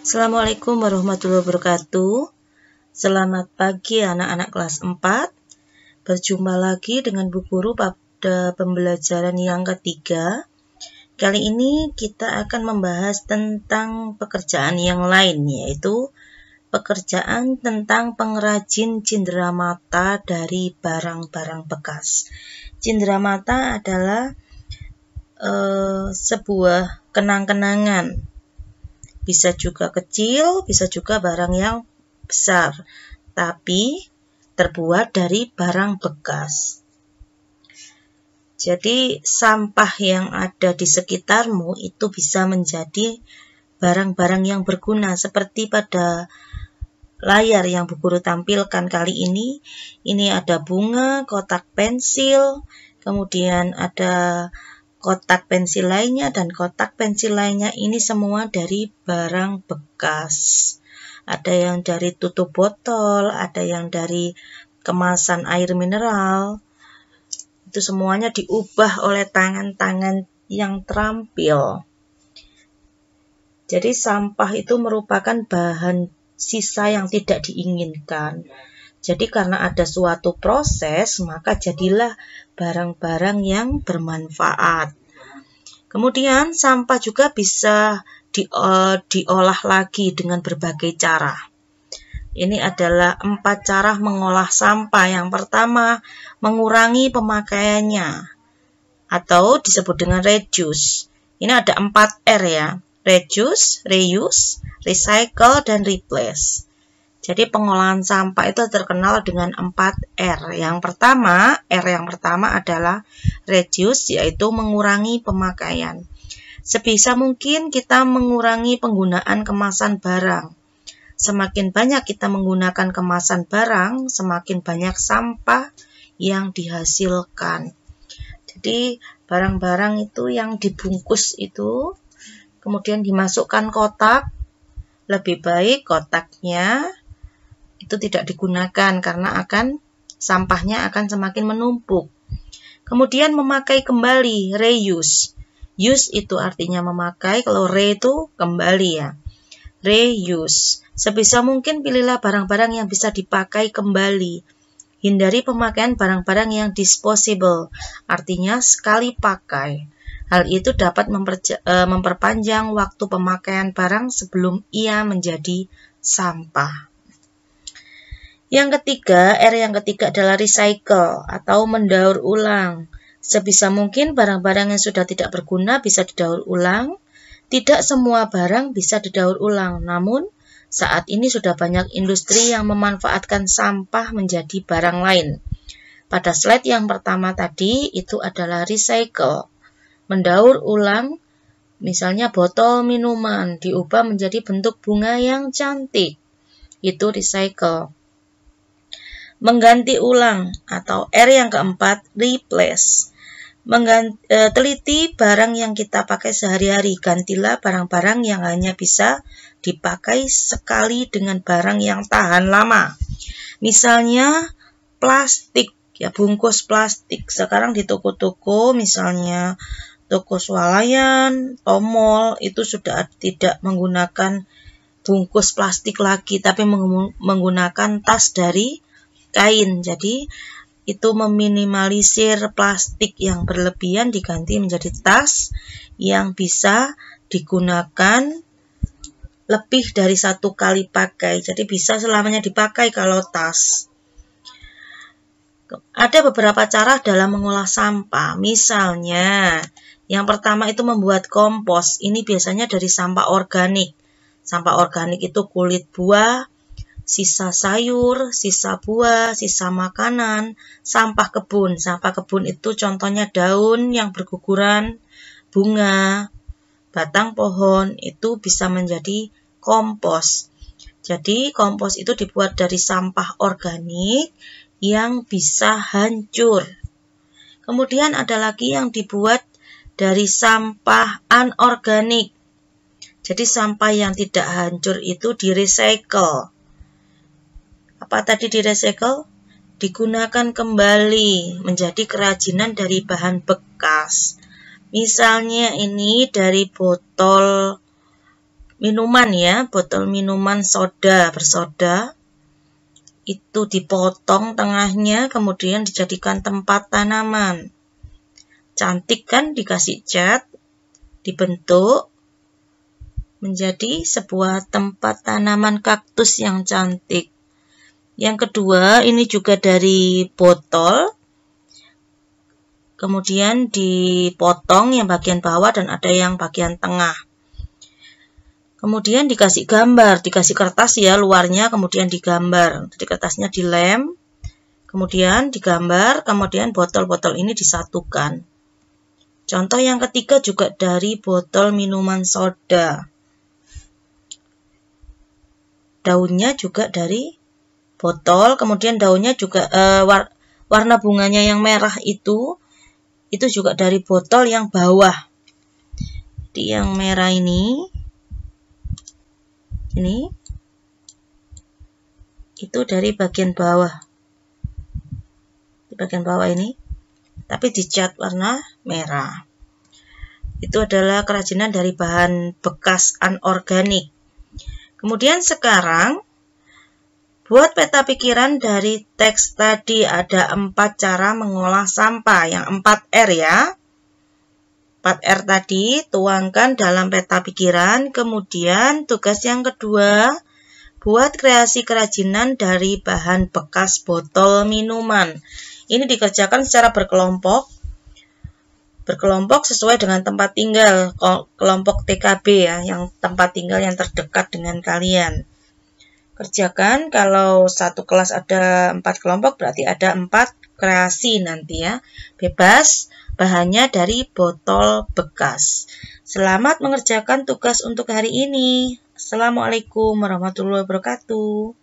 Assalamualaikum warahmatullahi wabarakatuh. Selamat pagi anak-anak kelas 4. Berjumpa lagi dengan Bu Guru pada pembelajaran yang ketiga. Kali ini kita akan membahas tentang pekerjaan yang lain, yaitu pekerjaan tentang pengrajin cenderamata dari barang-barang bekas. Cenderamata adalah sebuah kenang-kenangan. Bisa juga kecil, bisa juga barang yang besar, tapi terbuat dari barang bekas. Jadi sampah yang ada di sekitarmu itu bisa menjadi barang-barang yang berguna, seperti pada layar yang Bu Guru tampilkan kali ini. Ini ada bunga, kotak pensil, kemudian ada kotak pensil lainnya, dan kotak pensil lainnya ini semua dari barang bekas. Ada yang dari tutup botol, ada yang dari kemasan air mineral. Itu semuanya diubah oleh tangan-tangan yang terampil. Jadi sampah itu merupakan bahan sisa yang tidak diinginkan. Jadi karena ada suatu proses, maka jadilah barang-barang yang bermanfaat. Kemudian sampah juga bisa diolah lagi dengan berbagai cara. Ini adalah 4 cara mengolah sampah. Yang pertama, mengurangi pemakaiannya atau disebut dengan reduce. Ini ada 4 R ya. Reduce, reuse, recycle, dan replace. Jadi pengolahan sampah itu terkenal dengan 4 R. Yang pertama adalah reduce, yaitu mengurangi pemakaian. Sebisa mungkin kita mengurangi penggunaan kemasan barang. Semakin banyak kita menggunakan kemasan barang, semakin banyak sampah yang dihasilkan. Jadi barang-barang itu yang dibungkus itu, kemudian dimasukkan kotak, lebih baik kotaknya itu tidak digunakan karena sampahnya akan semakin menumpuk. Kemudian memakai kembali, reuse. Use itu artinya memakai, kalau re itu kembali ya. Reuse. Sebisa mungkin pilihlah barang-barang yang bisa dipakai kembali. Hindari pemakaian barang-barang yang disposable, artinya sekali pakai. Hal itu dapat memperpanjang waktu pemakaian barang sebelum ia menjadi sampah. Yang ketiga, R yang ketiga adalah recycle atau mendaur ulang. Sebisa mungkin barang-barang yang sudah tidak berguna bisa didaur ulang. Tidak semua barang bisa didaur ulang, namun saat ini sudah banyak industri yang memanfaatkan sampah menjadi barang lain. Pada slide yang pertama tadi itu adalah recycle. Mendaur ulang, misalnya botol minuman diubah menjadi bentuk bunga yang cantik. Itu recycle. Mengganti ulang atau R yang keempat, replace. Teliti barang yang kita pakai sehari-hari. Gantilah barang-barang yang hanya bisa dipakai sekali dengan barang yang tahan lama. Misalnya plastik, ya, bungkus plastik. Sekarang di toko-toko, misalnya toko swalayan, mall, itu sudah tidak menggunakan bungkus plastik lagi, tapi menggunakan tas dari kain. Jadi itu meminimalisir plastik yang berlebihan, diganti menjadi tas yang bisa digunakan lebih dari 1 kali pakai. Jadi bisa selamanya dipakai kalau tas. Ada beberapa cara dalam mengolah sampah. Misalnya, yang pertama itu membuat kompos. Ini biasanya dari sampah organik. Sampah organik itu kulit buah, sisa sayur, sisa buah, sisa makanan, sampah kebun. Sampah kebun itu contohnya daun yang berguguran, bunga, batang pohon, itu bisa menjadi kompos. Jadi kompos itu dibuat dari sampah organik yang bisa hancur. Kemudian ada lagi yang dibuat dari sampah anorganik. Jadi sampah yang tidak hancur itu di-recycle. Apa tadi di-recycle? Digunakan kembali menjadi kerajinan dari bahan bekas. Misalnya ini dari botol minuman ya, botol minuman soda bersoda. Itu dipotong tengahnya, kemudian dijadikan tempat tanaman. Cantik kan, dikasih cat, dibentuk menjadi sebuah tempat tanaman kaktus yang cantik. Yang kedua, ini juga dari botol. Kemudian dipotong yang bagian bawah dan ada yang bagian tengah. Kemudian dikasih gambar, dikasih kertas ya luarnya, kemudian digambar. Jadi kertasnya dilem, kemudian digambar, kemudian botol-botol ini disatukan. Contoh yang ketiga juga dari botol minuman soda. Daunnya juga dari botol, kemudian daunnya juga warna bunganya yang merah itu juga dari botol yang bawah. Jadi yang merah ini itu dari bagian bawah. Di bagian bawah ini, tapi dicat warna merah. Itu adalah kerajinan dari bahan bekas anorganik. Kemudian sekarang buat peta pikiran dari teks tadi. Ada 4 cara mengolah sampah, yang 4R ya. 4R tadi tuangkan dalam peta pikiran. Kemudian tugas yang kedua, buat kreasi kerajinan dari bahan bekas botol minuman. Ini dikerjakan secara berkelompok. Berkelompok sesuai dengan tempat tinggal, kelompok TKB ya, yang tempat tinggal yang terdekat dengan kalian. Kerjakan, kalau satu kelas ada 4 kelompok, berarti ada 4 kreasi nanti ya. Bebas, bahannya dari botol bekas. Selamat mengerjakan tugas untuk hari ini. Assalamualaikum warahmatullahi wabarakatuh.